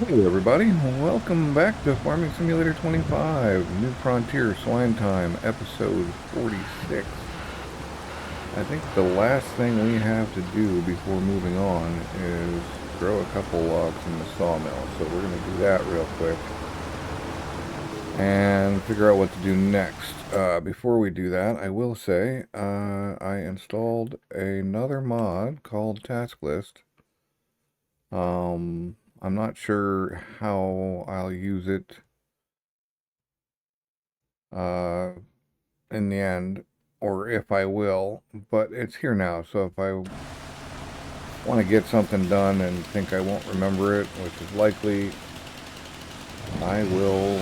Hello everybody, welcome back to Farming Simulator 25, New Frontier Swine Time, episode 46. I think the last thing we have to do before moving on is grow a couple logs in the sawmill, so we're going to do that real quick and figure out what to do next. Before we do that, I will say I installed another mod called Task List. I'm not sure how I'll use it uh, in the end, or if I will, but it's here now, so if I want to get something done and think I won't remember it, which is likely, I will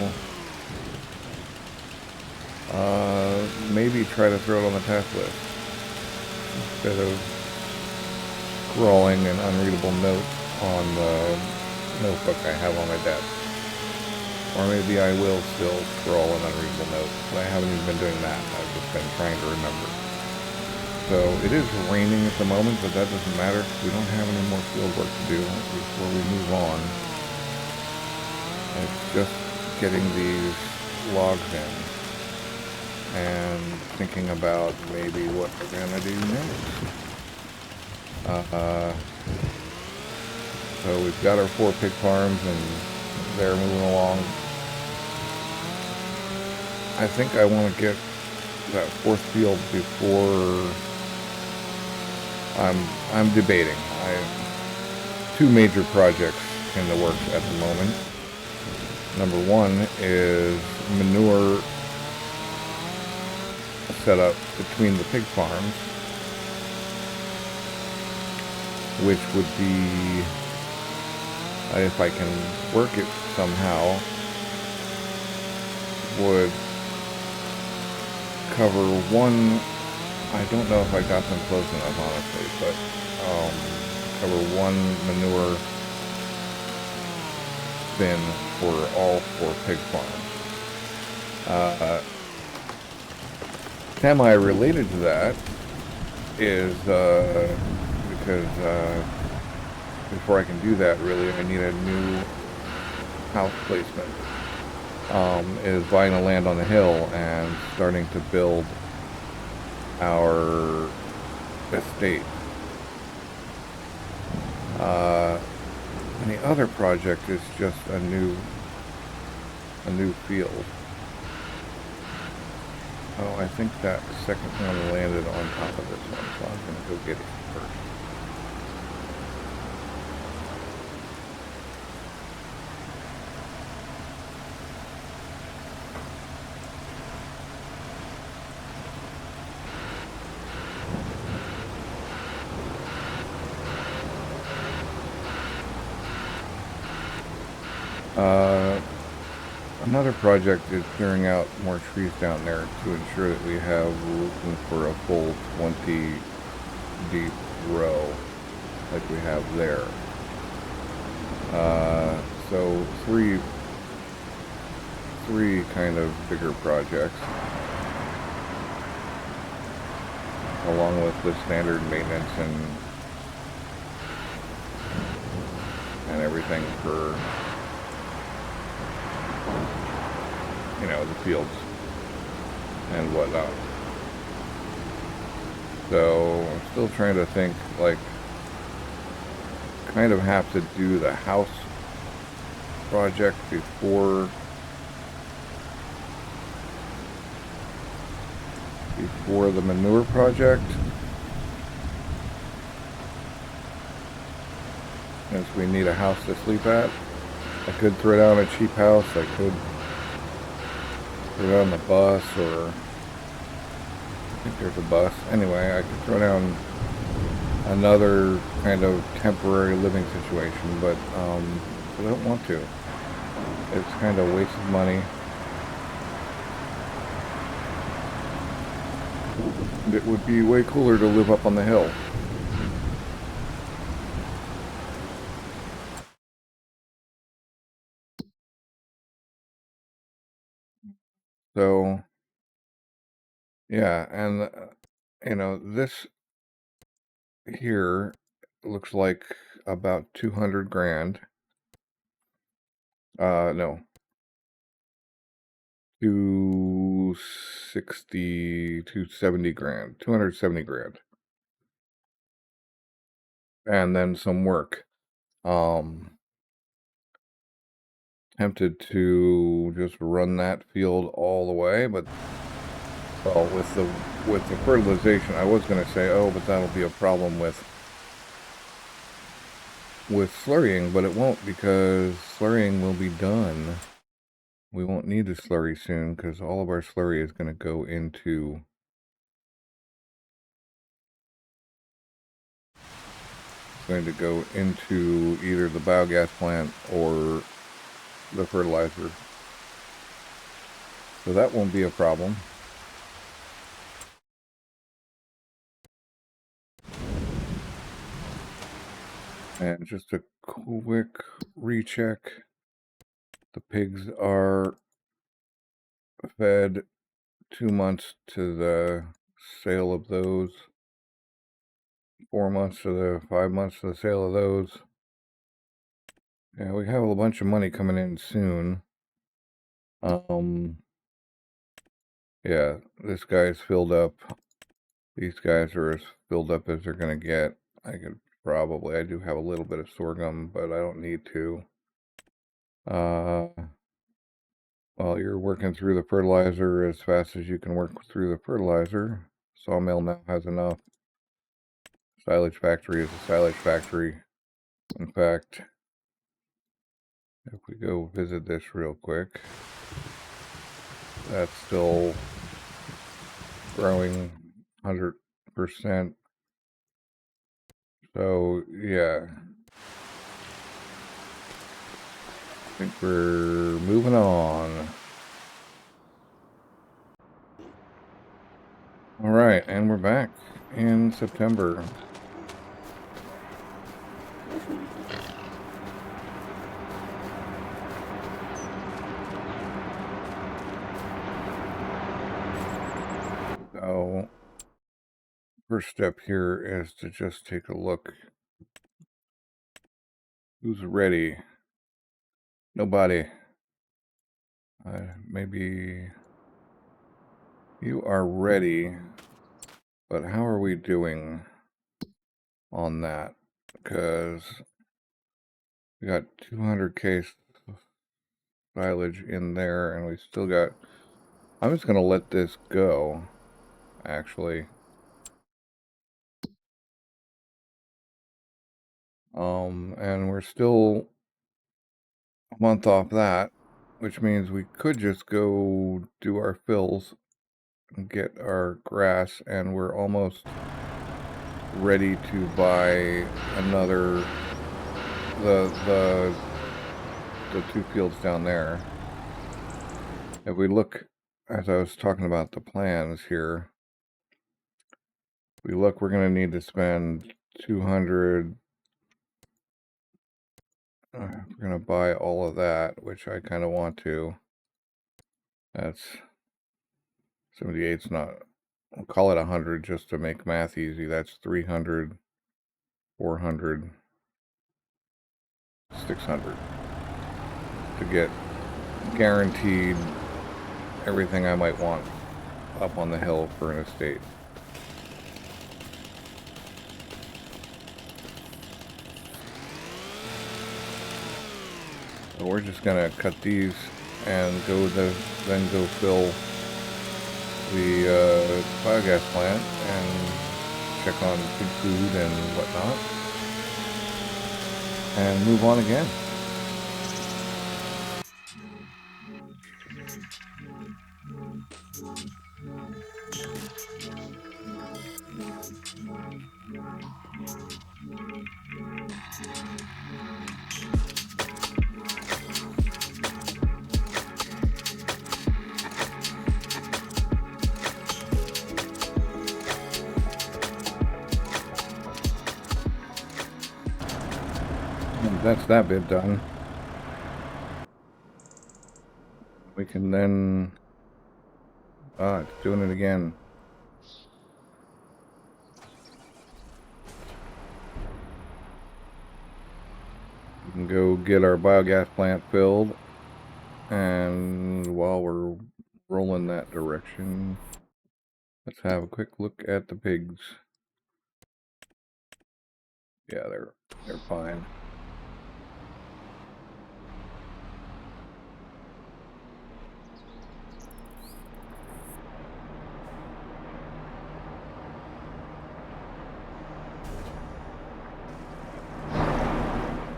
maybe try to throw it on the task list instead of scrawling an unreadable note on the notebook I have on my desk. Or maybe I will still scrawl an unreadable note, but I haven't even been doing that. I've just been trying to remember. So it is raining at the moment, but that doesn't matter. We don't have any more field work to do before we move on. It's just getting these logs in and thinking about maybe what we're gonna do next. So we've got our 4 pig farms and they're moving along. I think I want to get that 4th field before I'm debating. I have 2 major projects in the works at the moment. Number 1 is manure setup between the pig farms, which would be, if I can work it somehow, would cover one. I don't know if I got them close enough, honestly, but cover one manure bin for all 4 pig farms. Semi-related to that is because before I can do that, really, I need a new house placement. Is buying the land on the hill and starting to build our estate. And the other project is just a new field. Oh, I think that second one landed on top of this one, so I'm going to go get it first. Another project is clearing out more trees down there to ensure that we have room for a full 20 deep row like we have there. So three kind of bigger projects, along with the standard maintenance and everything for, you know, the fields and whatnot. So I'm still trying to think, like, kind of have to do the house project before the manure project, since we need a house to sleep at. I could throw down a cheap house, I could throw down the bus, or I think there's a bus. Anyway, I could throw down another kind of temporary living situation, but I don't want to. It's kind of wasted money. It would be way cooler to live up on the hill. So, yeah, and you know, this here looks like about 200 grand. No. 260, 270 grand, 270 grand. And then some work. Tempted to just run that field all the way, but well, with the fertilization, I was going to say, oh, but that'll be a problem with slurrying, but it won't, because slurrying will be done. We won't need the slurry soon, because all of our slurry is going to go into either the biogas plant or the fertilizer. So that won't be a problem. And just a quick recheck. The pigs are fed 2 months to the sale of those, 4 months to the 5 months to the sale of those. Yeah, we have a bunch of money coming in soon. Yeah, this guy's filled up. These guys are as filled up as they're gonna get. I do have a little bit of sorghum, but I don't need to. While you're working through the fertilizer as fast as you can work through the fertilizer, sawmill now has enough. Silage factory is a silage factory. In fact, if we go visit this real quick, that's still growing 100%. So, yeah. I think we're moving on. All right, and we're back in September. So, first step here is to just take a look. Who's ready? Nobody. Maybe you are ready, but how are we doing on that? Because we got 200K silage in there, and we still got... I'm just going to let this go, actually. And we're still a month off that, which means we could just go do our fills and get our grass, and we're almost ready to buy another, the 2 fields down there. If we look, as I was talking about the plans here, we're going to need to spend 200. We're going to buy all of that, which I kind of want to. That's 78's not, I'll call it 100 just to make math easy. That's 300, 400, 600 to get guaranteed everything I might want up on the hill for an estate. So we're just gonna cut these and then go fill the biogas plant and check on pig food and whatnot, and move on again. That's that bit done. We can then... it's doing it again. We can go get our biogas plant filled And while we're rolling that direction, let's have a quick look at the pigs. Yeah, they're fine.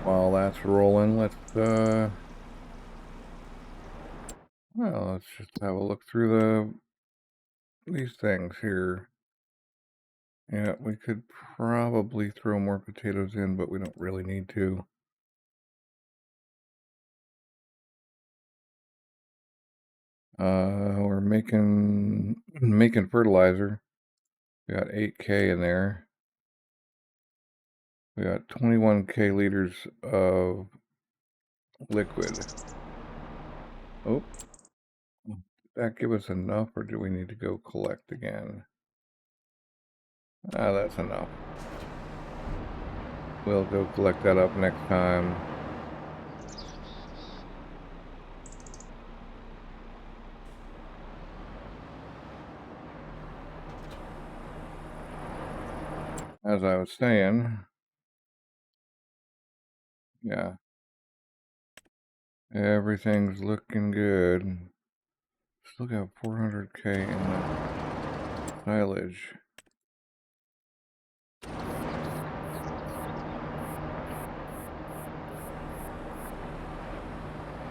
While that's rolling, let's just have a look through these things here. Yeah, we could probably throw more potatoes in, but we don't really need to. We're making fertilizer. We got 8K in there. We got 21K liters of liquid. Oh, did that give us enough, or do we need to go collect again? Ah, that's enough. We'll go collect that up next time. As I was saying, yeah, everything's looking good. Still got 400K in the silage.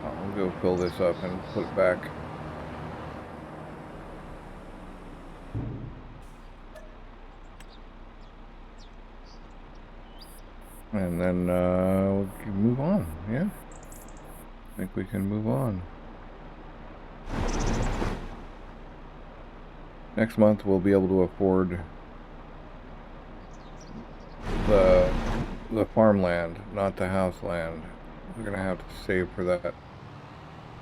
I'll go fill this up and put it back. And then we can move on. Yeah, I think we can move on. Next month we'll be able to afford the farmland, not the house land. We're gonna have to save for that.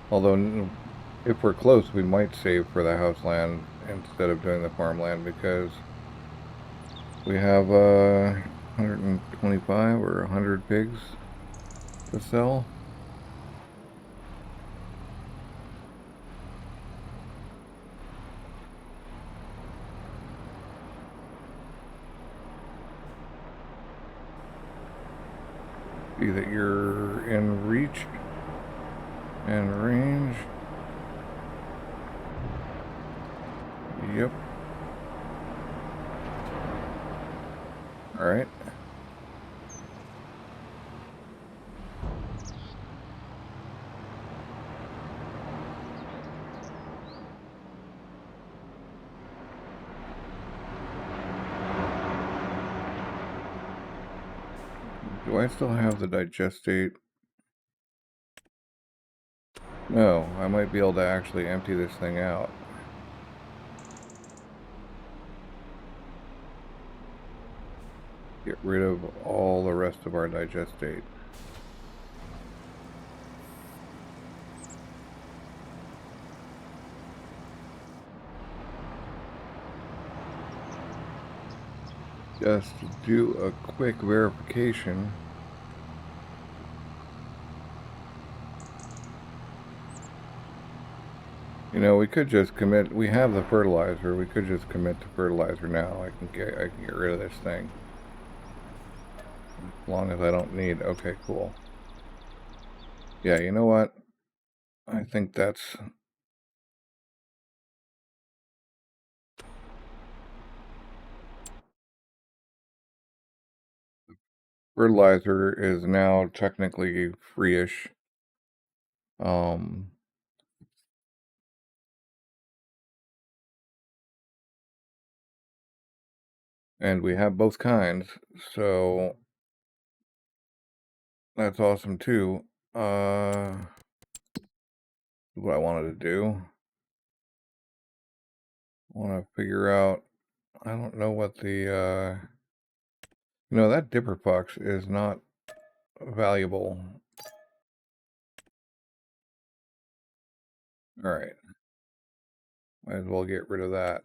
Although, if we're close, we might save for the house land instead of doing the farmland, because we have 125 or 100 pigs to sell. See that you're in reach and range. Yep. All right. Do I still have the digestate? No, I might be able to actually empty this thing out. Get rid of all the rest of our digestate. Just to do a quick verification. You know, we could just commit. We have the fertilizer. We could just commit to fertilizer now. I can get rid of this thing. As long as I don't need. Okay, cool. Yeah, you know what? I think that's. Fertilizer is now technically free-ish. And we have both kinds, so that's awesome too. What I wanted to do. I want to figure out. I don't know what the. You know, that dipper pucks is not valuable. All right. Might as well get rid of that.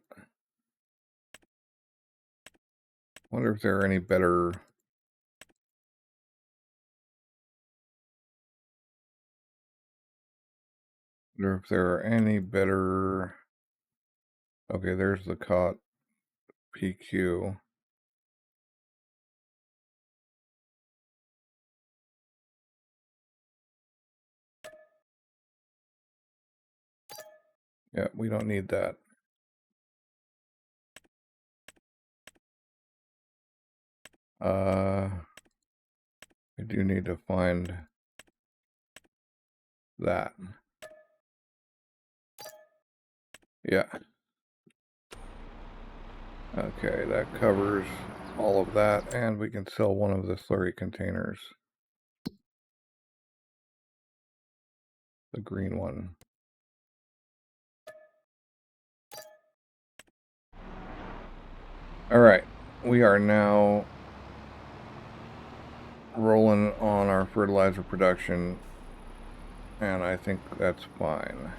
Wonder if there are any better. wonder if there are any better. Okay, there's the cot PQ. Yeah, we don't need that. I do need to find that. Yeah. Okay, that covers all of that, and we can sell one of the slurry containers. The green one. Alright, we are now rolling on our fertilizer production, and I think that's fine.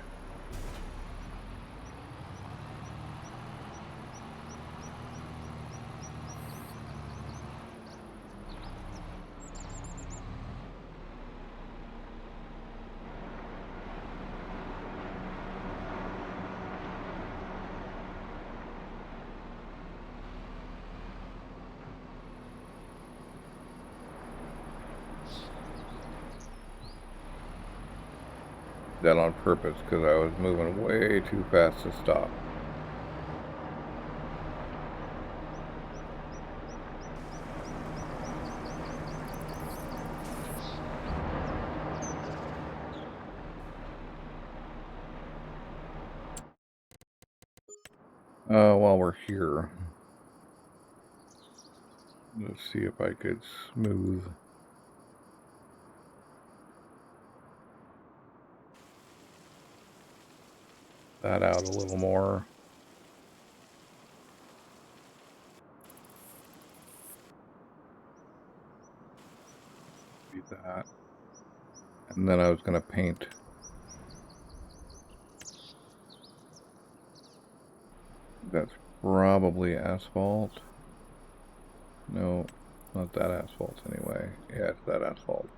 That on purpose because I was moving way too fast to stop. While we're here, let's see if I could smooth that out a little more. Do that. And then I was going to paint. That's probably asphalt. No, not that asphalt anyway. Yeah, it's that asphalt.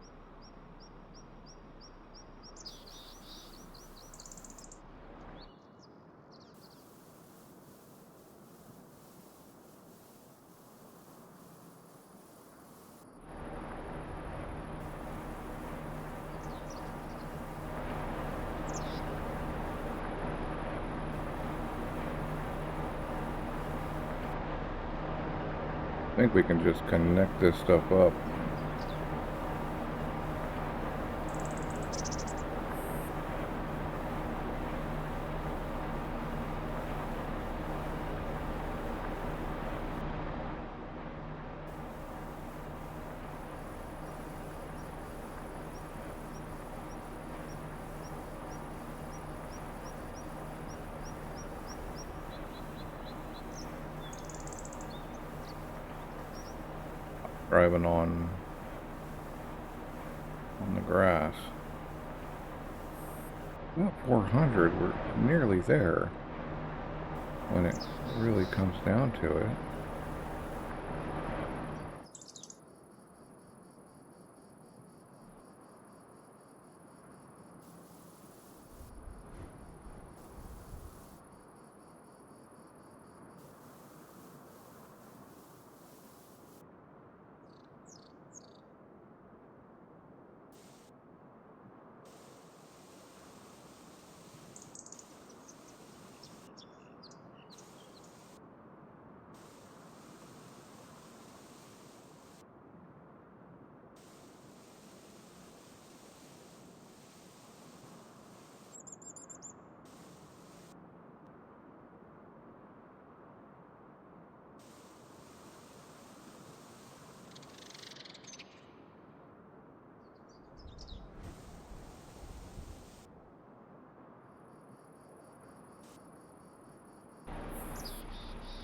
I think we can just connect this stuff up. Driving on the grass. About 400, we're nearly there when it really comes down to it.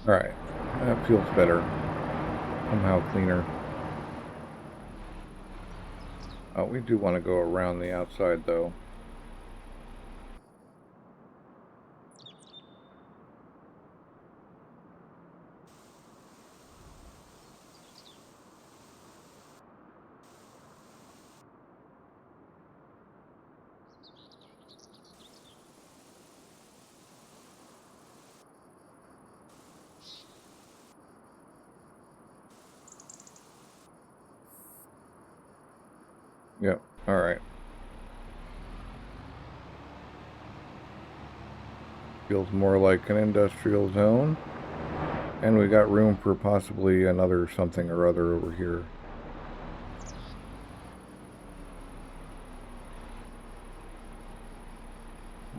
Alright, that feels better. Somehow cleaner. Oh, we do want to go around the outside though. Yep. All right. Feels more like an industrial zone. And we got room for possibly another something or other over here.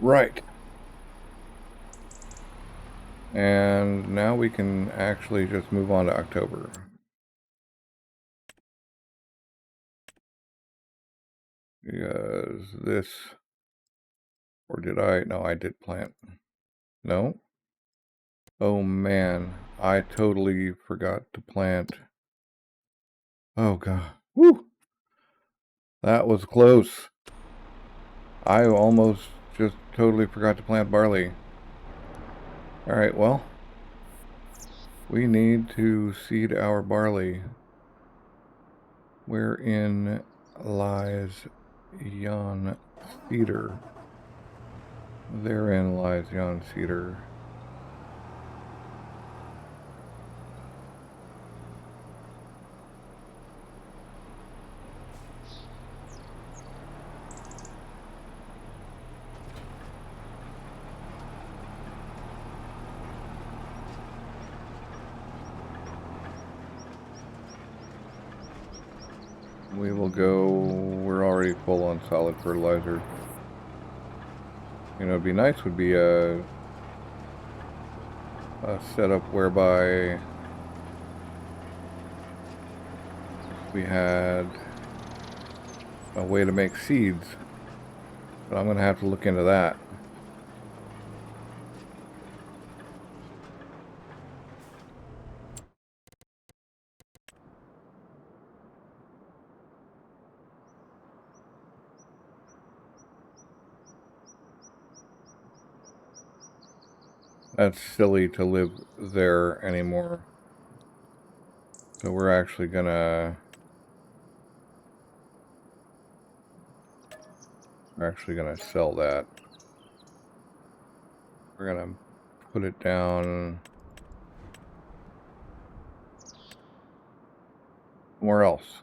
Right. And now we can actually just move on to October. Because this, or did I? No, I did plant. No? Oh man, I totally forgot to plant. Oh god. Woo! That was close. I almost just totally forgot to plant barley. Alright, well, we need to seed our barley. Wherein lies yon cedar? Therein lies yon cedar. We will go, we're already full on solid fertilizer. You know, it'd be nice would be a setup whereby we had a way to make seeds, but I'm going to have to look into that. That's silly to live there anymore. So we're actually gonna sell that. We're gonna put it down somewhere else.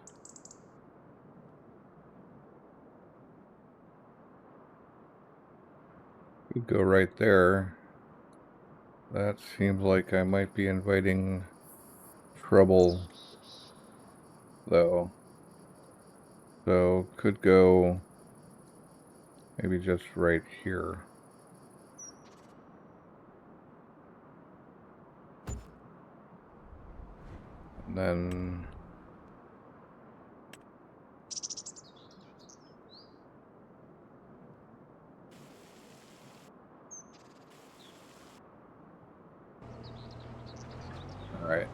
Could go right there. That seems like I might be inviting trouble, though. So could go maybe just right here. And then all right.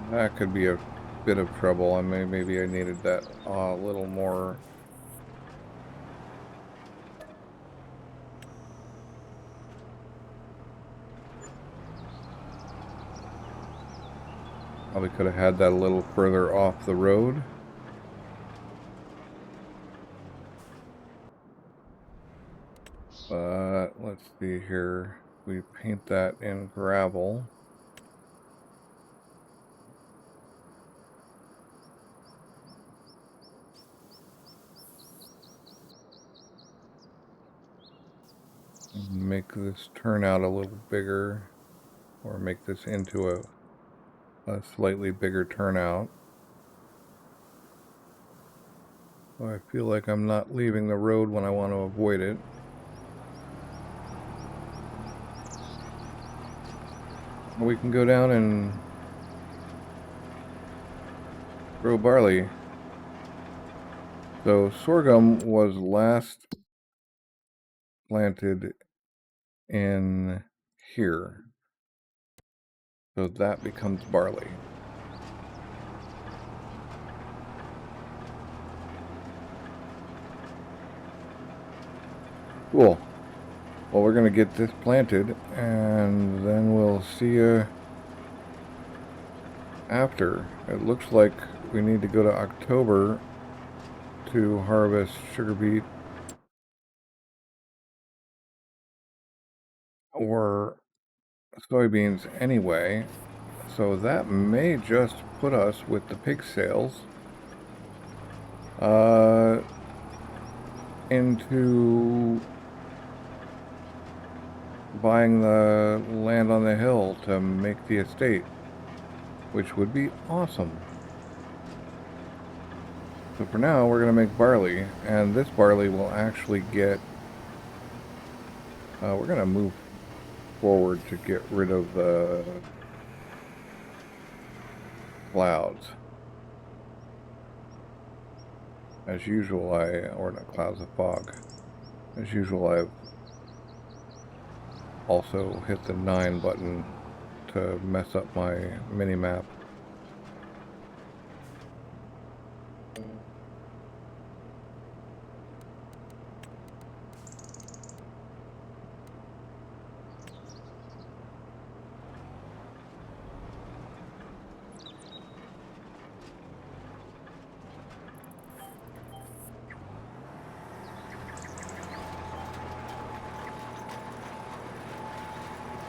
That could be a bit of trouble. I mean, maybe I needed that a little more. Probably could have had that a little further off the road. But let's see here. We paint that in gravel. Make this turn out a little bigger, or make this into a slightly bigger turnout. So I feel like I'm not leaving the road when I want to avoid it. We can go down and grow barley. So sorghum was last planted in here. So that becomes barley. Cool. Well, we're going to get this planted, and then we'll see you after. It looks like we need to go to October to harvest sugar beet or soybeans anyway. So that may just put us with the pig sales into buying the land on the hill to make the estate, which would be awesome. So for now, we're going to make barley, and this barley will actually get... we're going to move forward to get rid of the clouds. As usual, or not clouds, of fog. As usual, I've also hit the 9 button to mess up my mini-map.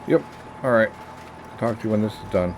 Yep. Alright. Talk to you when this is done.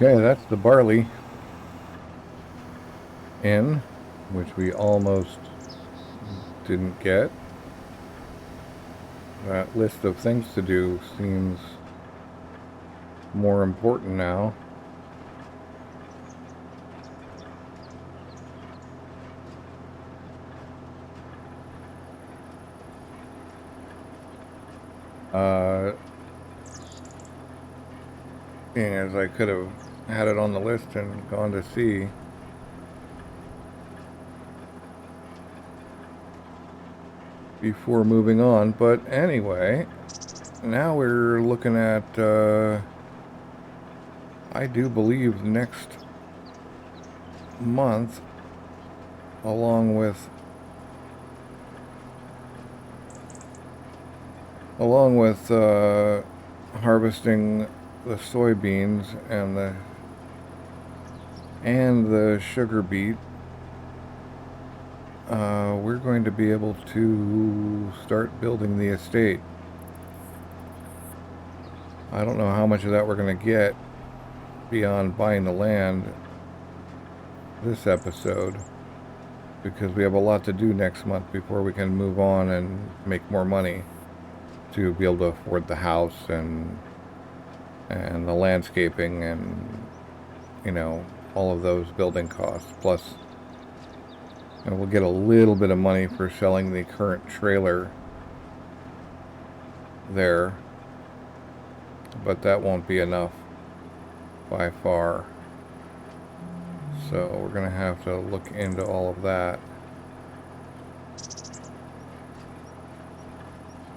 Okay, that's the barley in, which we almost didn't get. That list of things to do seems more important now. Seeing as I could have had it on the list and gone to see. Before moving on, but anyway, now we're looking at, I do believe next month, along with harvesting the soybeans and the sugar beet, we're going to be able to start building the estate. I don't know how much of that we're going to get beyond buying the land this episode, because we have a lot to do next month before we can move on and make more money to be able to afford the house and the landscaping and, you know, all of those building costs. Plus, and we'll get a little bit of money for selling the current trailer there, but that won't be enough by far. So we're going to have to look into all of that.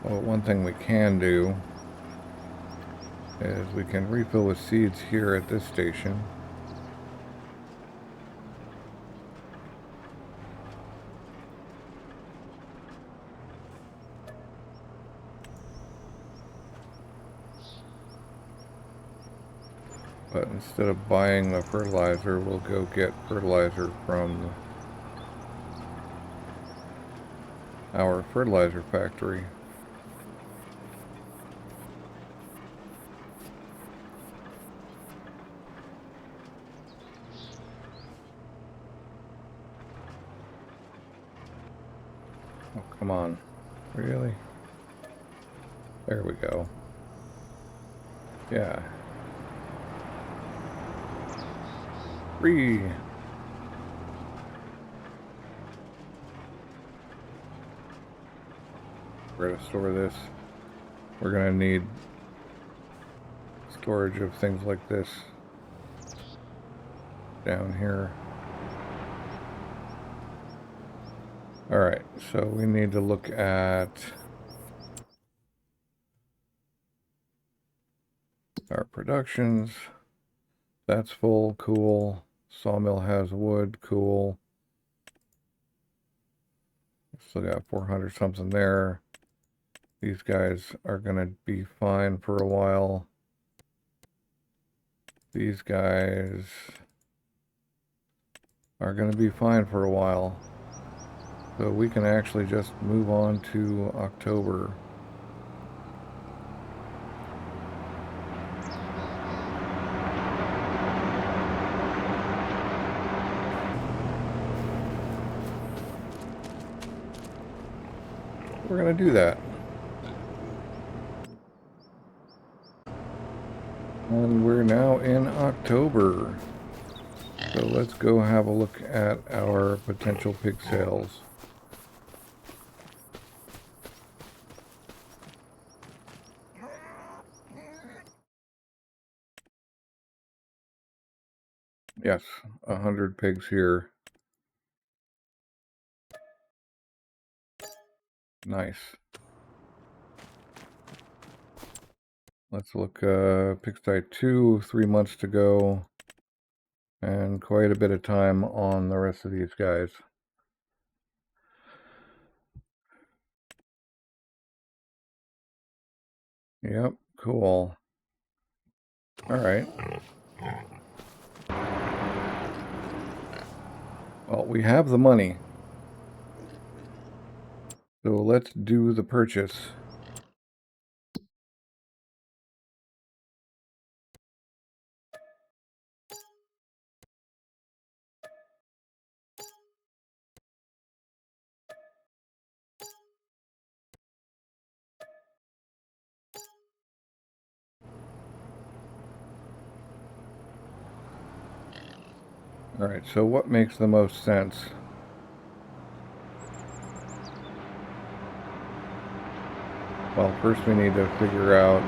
Well, one thing we can do is we can refill with seeds here at this station. But instead of buying the fertilizer, we'll go get fertilizer from our fertilizer factory. Oh, come on. Really? There we go. Yeah. Free. We're going to store this. We're going to need storage of things like this down here. Alright, so we need to look at our productions. That's full, cool. Sawmill has wood, cool. Still got 400 something there. These guys are going to be fine for a while. These guys are going to be fine for a while. So we can actually just move on to October. We're going to do that. And we're now in October. So let's go have a look at our potential pig sales. Yes, 100 pigs here. Nice. Let's look, pigsty 2, 3 months to go. And quite a bit of time on the rest of these guys. Yep, cool. Alright. Well, we have the money. So let's do the purchase. Alright, so what makes the most sense? Well, first we need to figure out...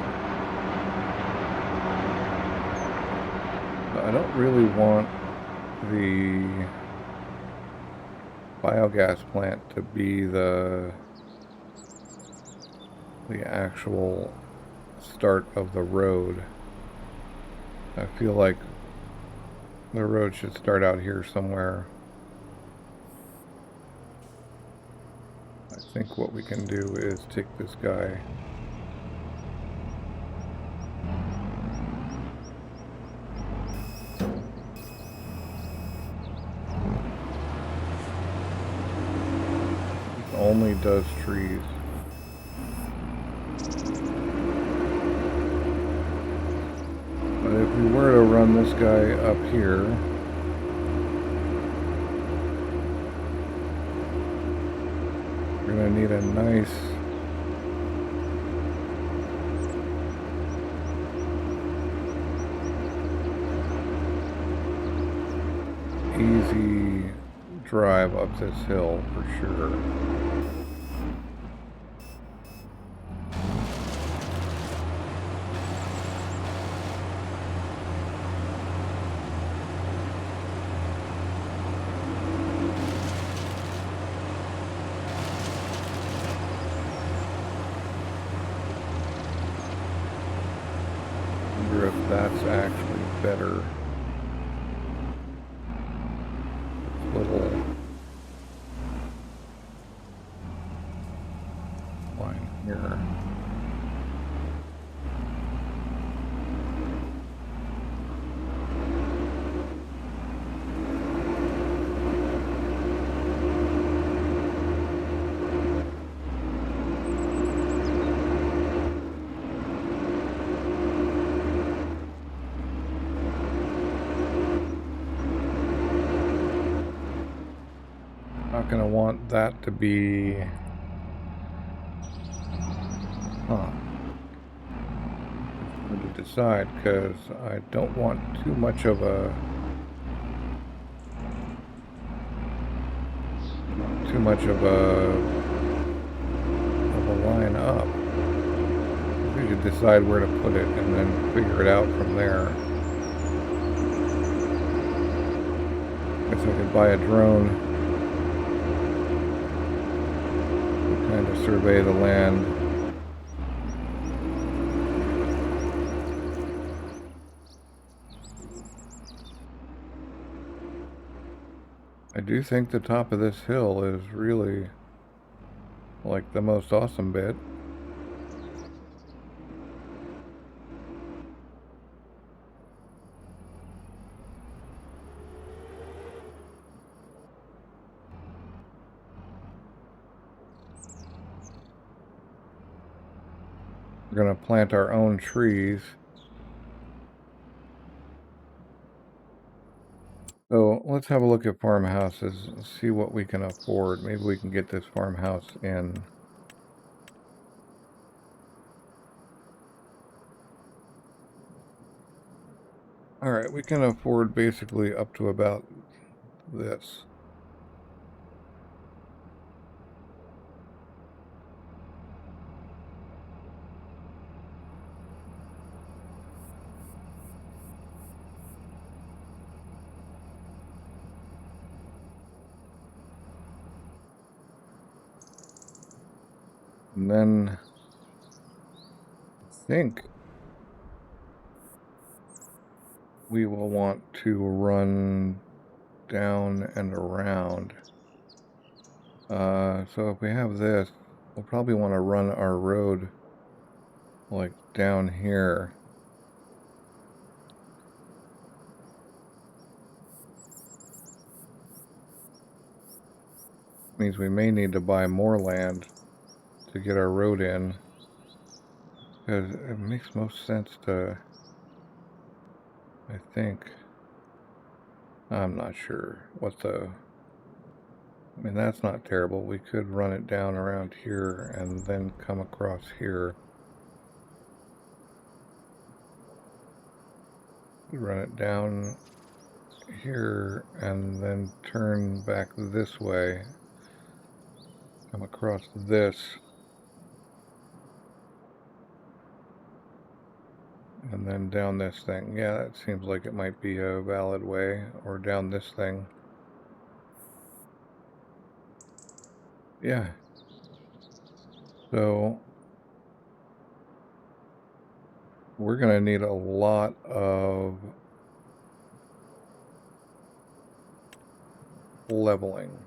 I don't really want the biogas plant to be the actual start of the road. I feel like the road should start out here somewhere. I think what we can do is take this guy. It only does trees. But if we were to run this guy up here, we're going to need a nice easy drive up this hill for sure. Wonder if that's actually better. Little line here. Not gonna want that to be, hard to decide, because I don't want too much of a line up. We could decide where to put it and then figure it out from there. Guess I could buy a drone to kind of survey the land. I do think the top of this hill is really like the most awesome bit. We're gonna plant our own trees. So let's have a look at farmhouses and see what we can afford. Maybe we can get this farmhouse in. All right, we can afford basically up to about this. And then I think we will want to run down and around. So if we have this, we'll probably want to run our road like down here. Means we may need to buy more land to get our road in, because it makes most sense to, I think, I'm not sure what the, I mean, that's not terrible. We could run it down around here and then come across here. Run it down here and then turn back this way. Come across this. And then down this thing. Yeah, that seems like it might be a valid way. Or down this thing. Yeah. So we're going to need a lot of leveling.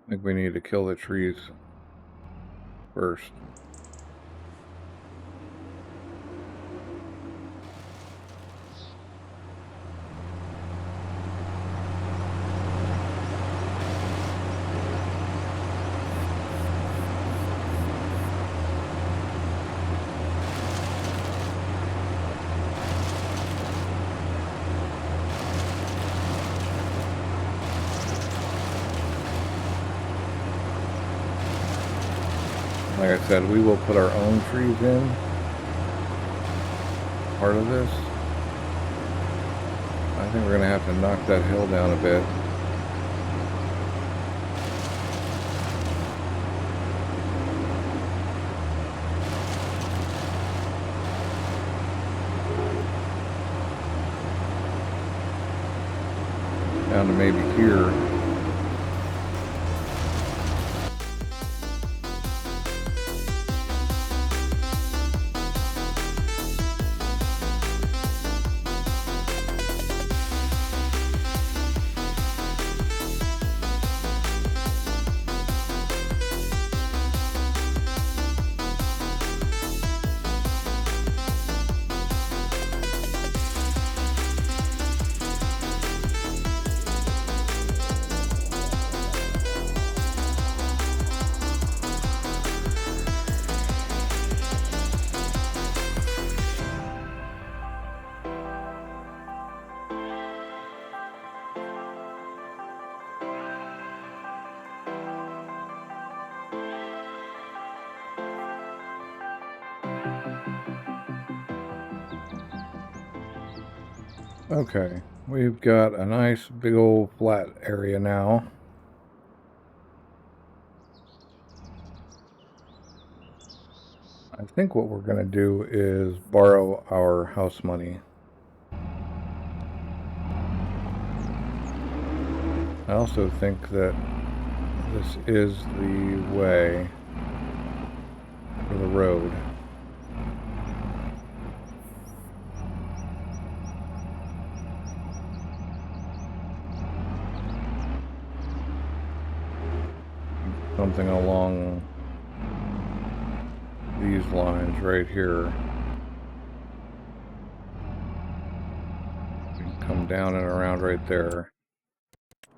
I think we need to kill the trees first. Like I said, we will put our own trees in. Part of this. I think we're going to have to knock that hill down a bit. Down to maybe here. Okay, we've got a nice big old flat area now. I think what we're going to do is borrow our house money. I also think that this is the way for the road. Something along these lines right here. Come down and around right there.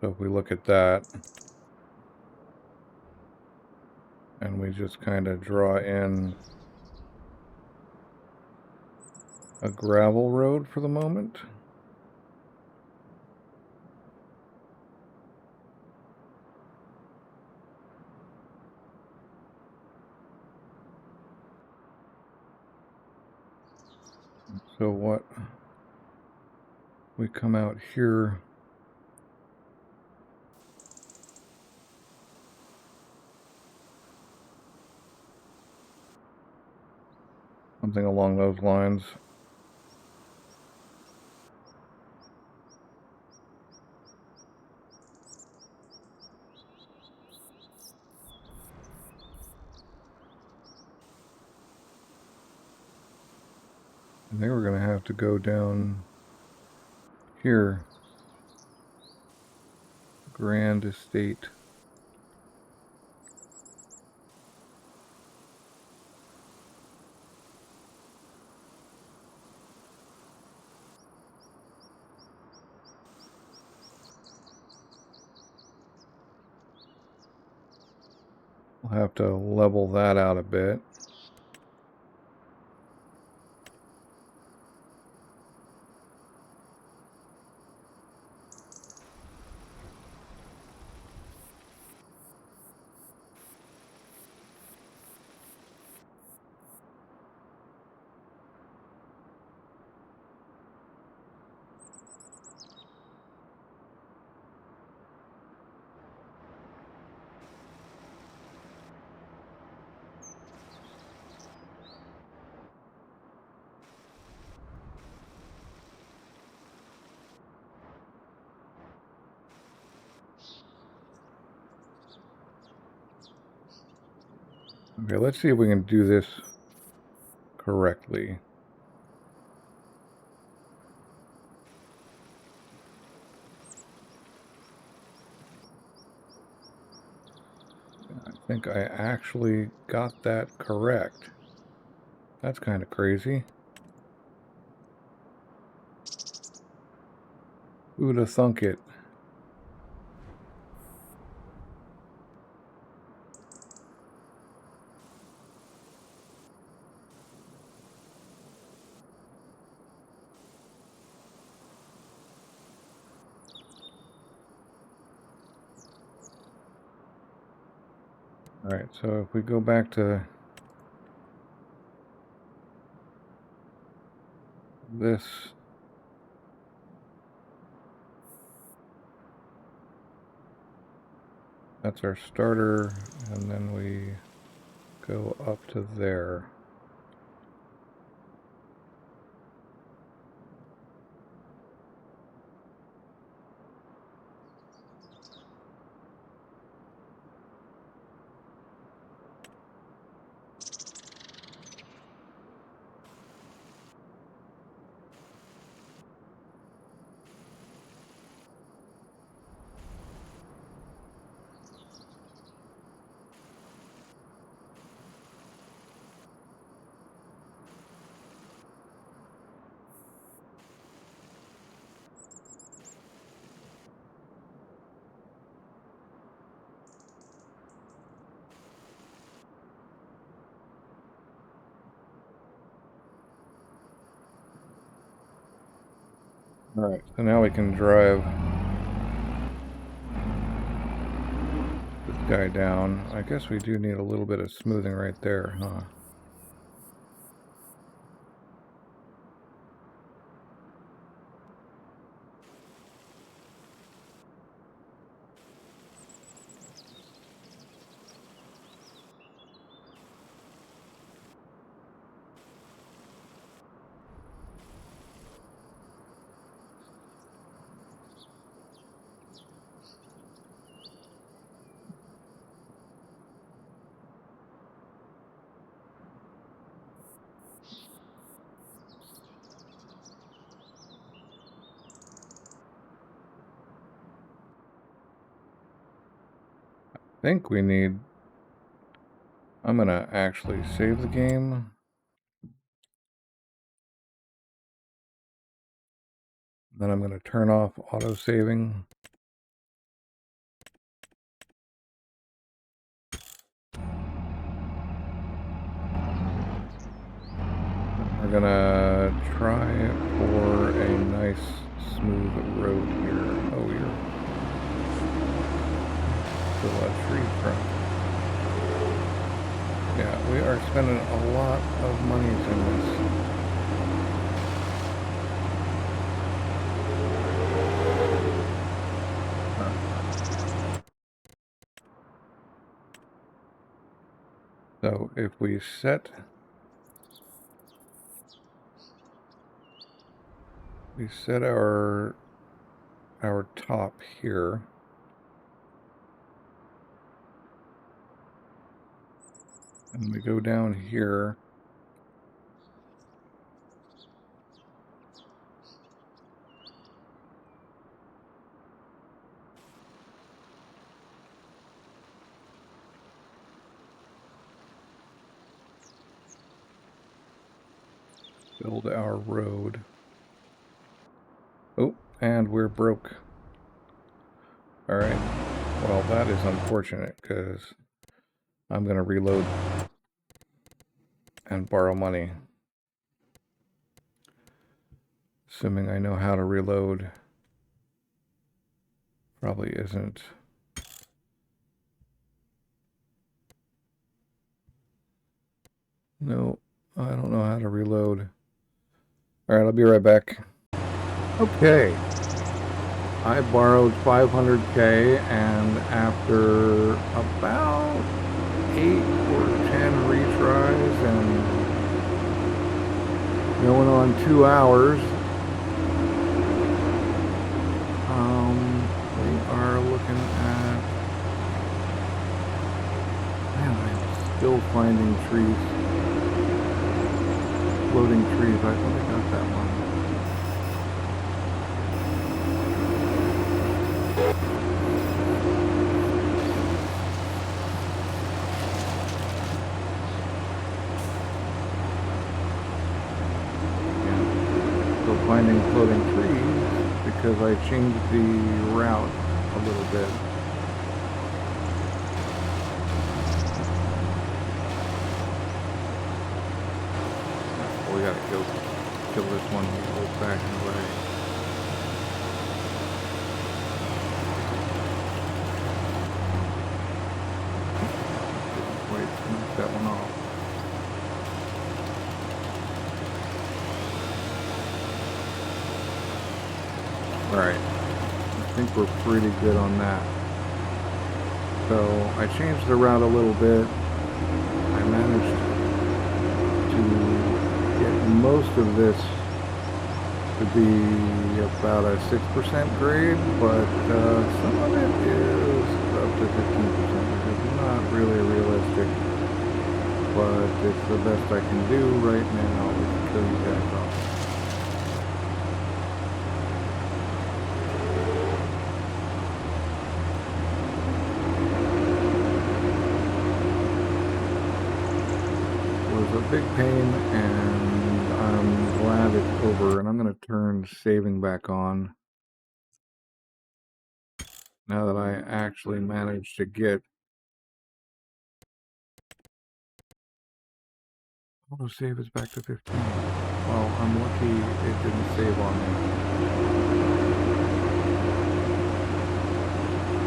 So if we look at that, and we just kind of draw in a gravel road for the moment. So what we come out here, something along those lines. I think we're going to have to go down here. Grand Estate. We'll have to level that out a bit. Okay, let's see if we can do this correctly. I think I actually got that correct. That's kind of crazy. Who'd have thunk it? Alright, so if we go back to this, that's our starter, and then we go up to there. Alright, so now we can drive this guy down. I guess we do need a little bit of smoothing right there, huh? I think we need... I'm gonna actually save the game. Then I'm gonna turn off auto-saving. We're gonna try for a nice smooth road here. Oh, you're still a tree trunk. Yeah, we are spending a lot of money in this. So if we set our top here, and we go down here, build our road. Oh, and we're broke. Alright, well that is unfortunate because I'm going to reload and borrow money. Assuming I know how to reload. Probably isn't. No, I don't know how to reload. Alright, I'll be right back. Okay. I borrowed 500K, and after about 8 or 10 retries and going on 2 hours, we are looking at, man, Still finding trees. Floating trees. I thought I got that one. Yeah. Still finding floating trees because I changed the route a little bit. We gotta go kill this one the old-fashioned way. Wait, knock that one off. Alright, I think we're pretty good on that. So, I changed the route a little bit. I managed to get most of this to be about a 6% grade, but some of it is up to 15%, which is not really realistic, but it's the best I can do right now to kill you guys off. It was a big pain, and I'm glad it's over, and I'm going to turn saving back on now that I actually managed to get auto save is back to 15. Well, I'm lucky it didn't save on me.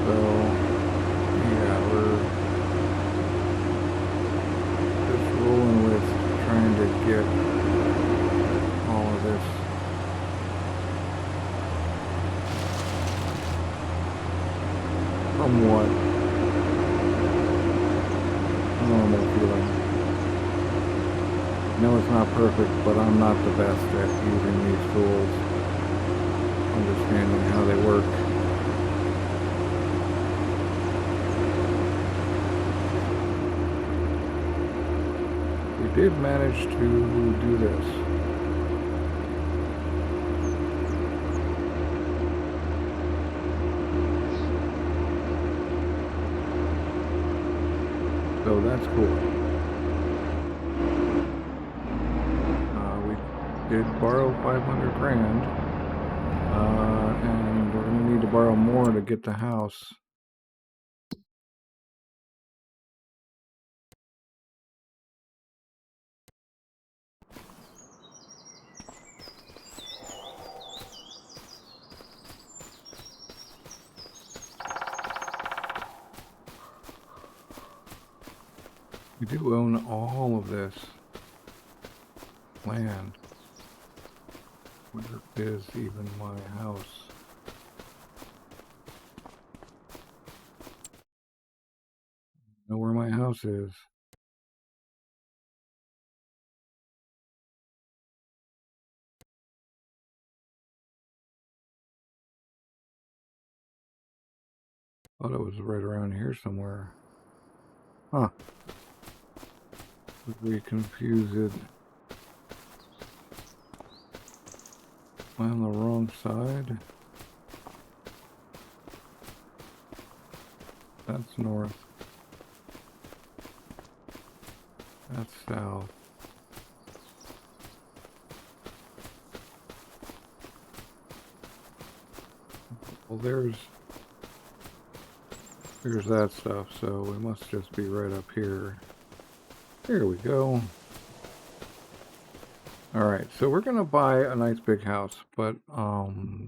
So, yeah, we're just rolling with trying to get all of this somewhat normal feeling. No, it's not perfect, but I'm not the best at using these tools, understanding how they work. We did manage to do this. So that's cool. Did borrow 500 grand, and we're going to need to borrow more to get the house. We do own all of this land. Where is even my house? I know where my house is. Thought it was right around here somewhere. Huh. Did we confuse it? Am I on the wrong side? That's north. That's south. Well, there's that stuff, so we must just be right up here. Here we go. Alright, so we're going to buy a nice big house, but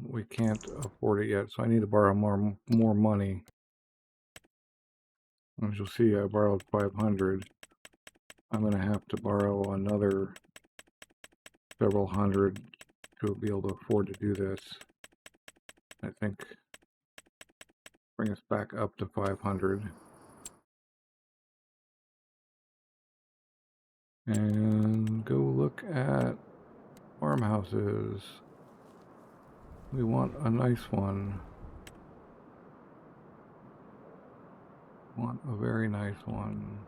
we can't afford it yet, so I need to borrow more money. As you'll see, I borrowed 500. I'm going to have to borrow another several hundred to be able to afford to do this. I think bring us back up to 500. And go look at farmhouses. We want a nice one. Want a very nice one.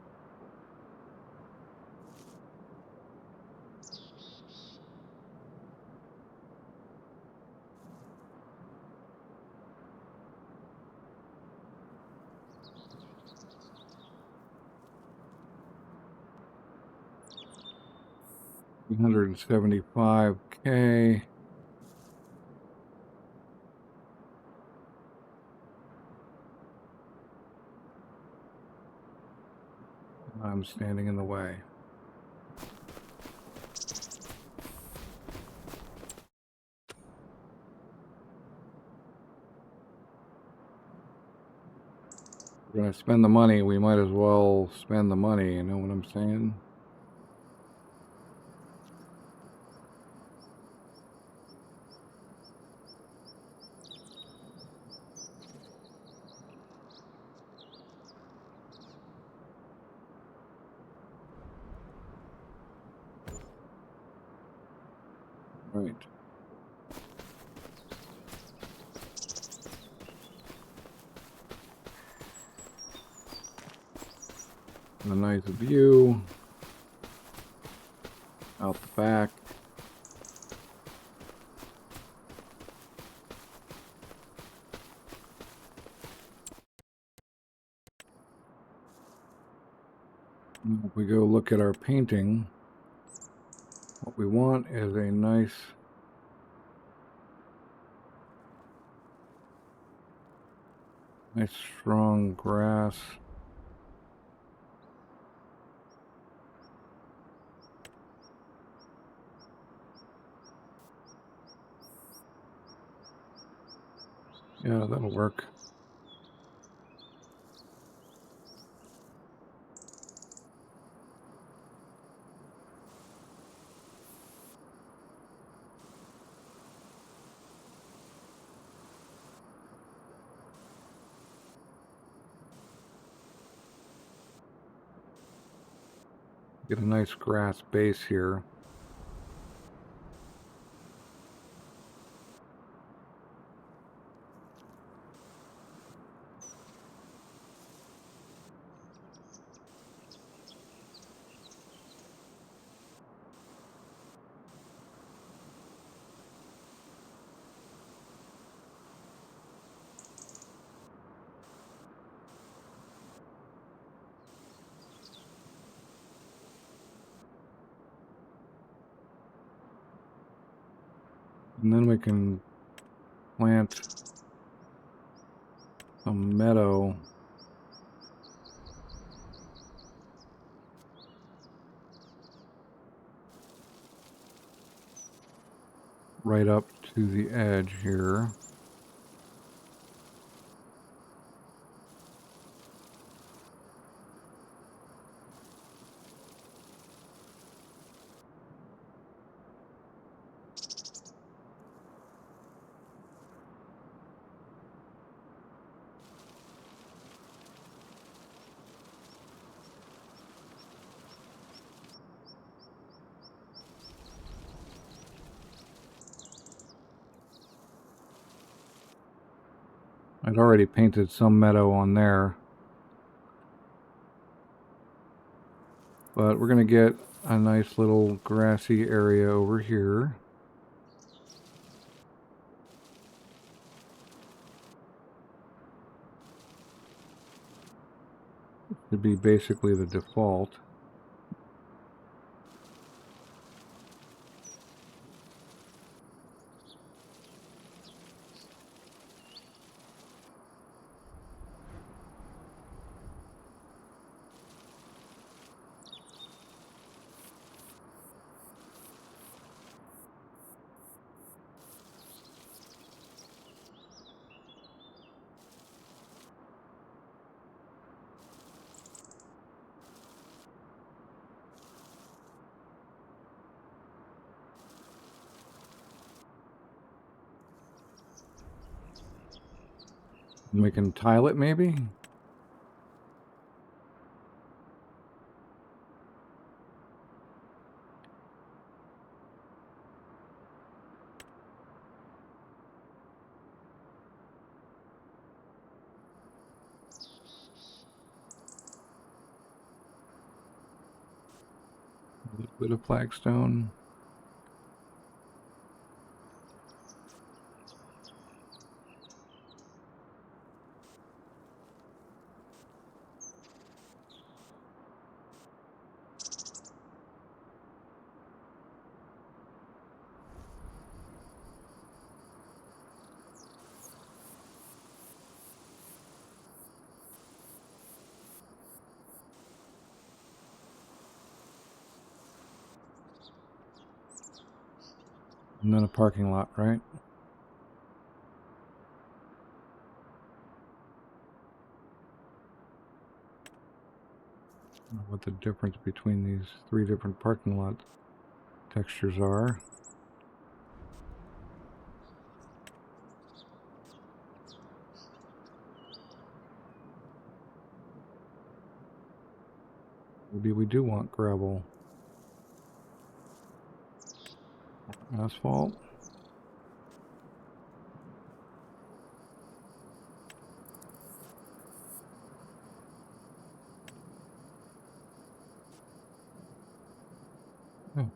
$375K. I'm standing in the way. We're gonna spend the money, we might as well spend the money, you know what I'm saying? Right. A nice view out the back. If we go look at our painting, what we want is a nice strong grass. Yeah, that'll work. Get a nice grass base here. And then we can plant some meadow right up to the edge here. I'd already painted some meadow on there, but we're going to get a nice little grassy area over here. It'd be basically the default. And we can tile it maybe? A little bit of flagstone. And then a parking lot, right? I don't know what the difference between these 3 different parking lot textures are. Maybe we do want gravel. Asphalt. Oh.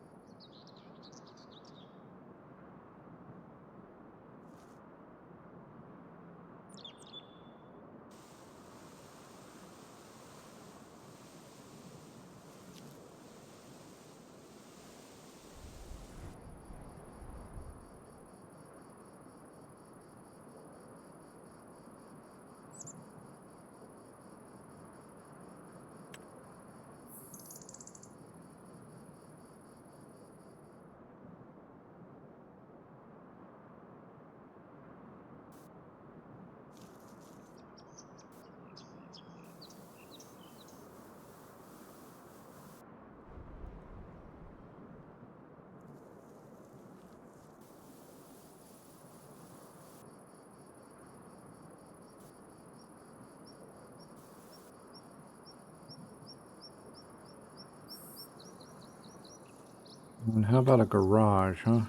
And how about a garage, huh?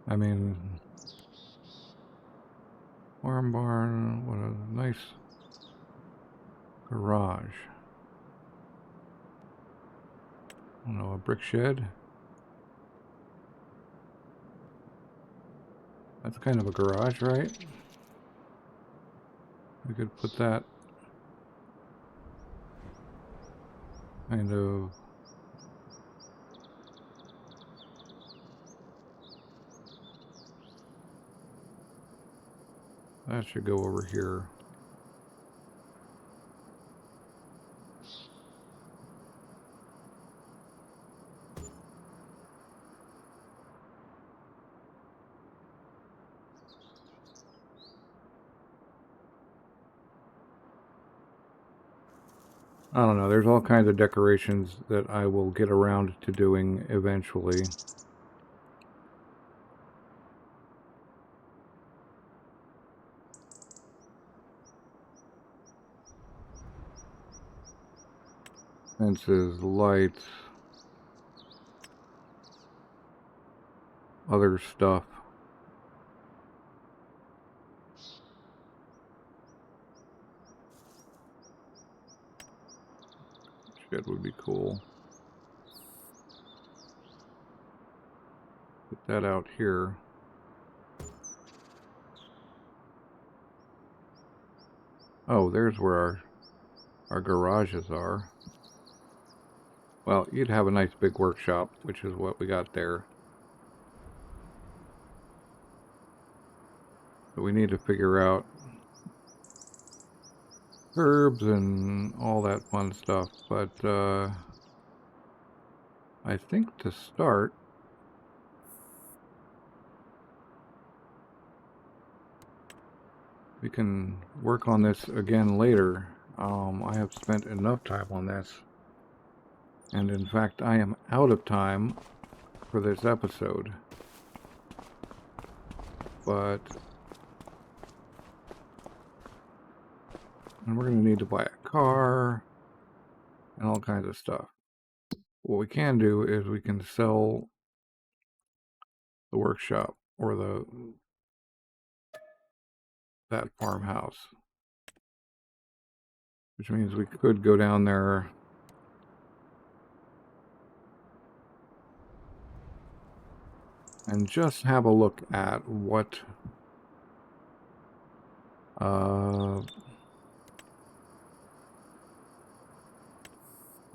I mean, farm barn, what a nice garage. I don't know, a brick shed? That's kind of a garage, right? We could put that kind of... That should go over here. I don't know, there's all kinds of decorations that I will get around to doing eventually. Fences, lights, other stuff. Shed would be cool. Put that out here. Oh, there's where our garages are. Well, you'd have a nice big workshop, which is what we got there. But we need to figure out curbs and all that fun stuff. But I think to start, we can work on this again later. I have spent enough time on this. And in fact, I am out of time for this episode. But... and we're going to need to buy a car and all kinds of stuff. What we can do is we can sell the workshop or that farmhouse, which means we could go down there and just have a look at what a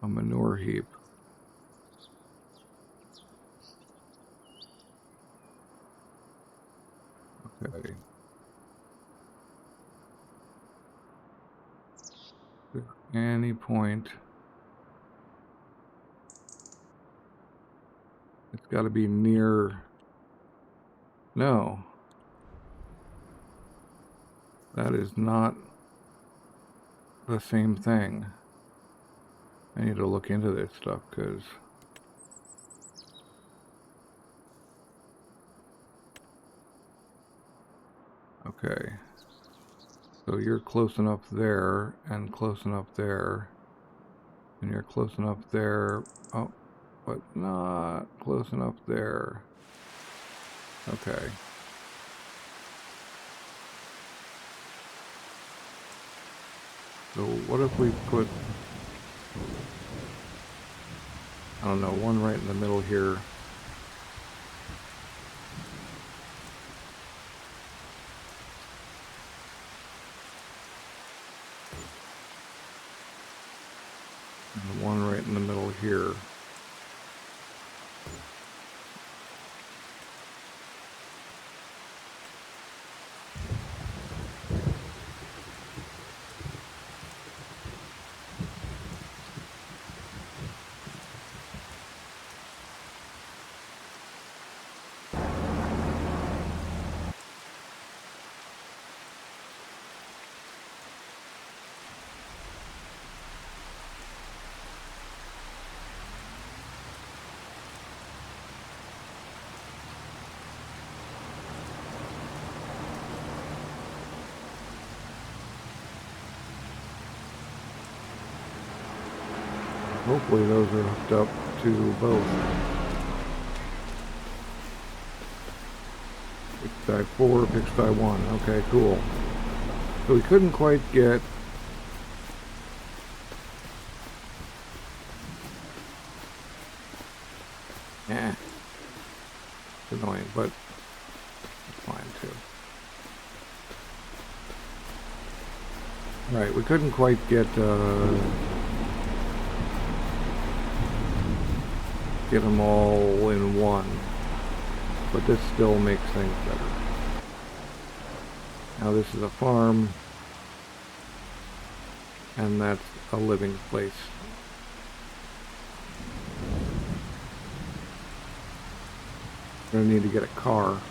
manure heap. Okay. At any point, it's got to be near No. That is not the same thing. I need to look into this stuff, because... Okay. So you're close enough there, and close enough there, and you're close enough there. Oh, but not close enough there. Okay. So what if we put, I don't know, one right in the middle here. And one right in the middle here. Hopefully those are hooked up to both. Pigsty 4, Pigsty 1. Okay, cool. So we couldn't quite get... It's annoying, but it's fine too. Right, we couldn't quite get them all in one, but this still makes things better. Now this is a farm, and that's a living place. We're gonna need to get a car.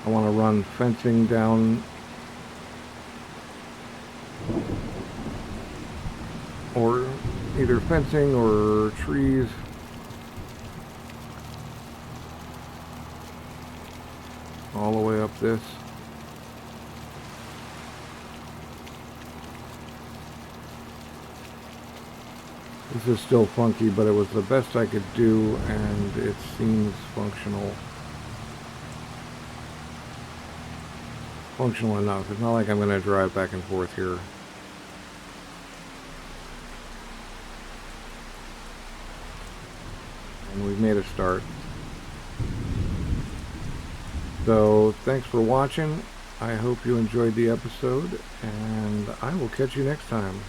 I want to run fencing down, or either fencing or trees. All the way up this. This is still funky, but it was the best I could do, and it seems functional. Functional enough. It's not like I'm going to drive back and forth here. And we've made a start. So, thanks for watching. I hope you enjoyed the episode, and I will catch you next time.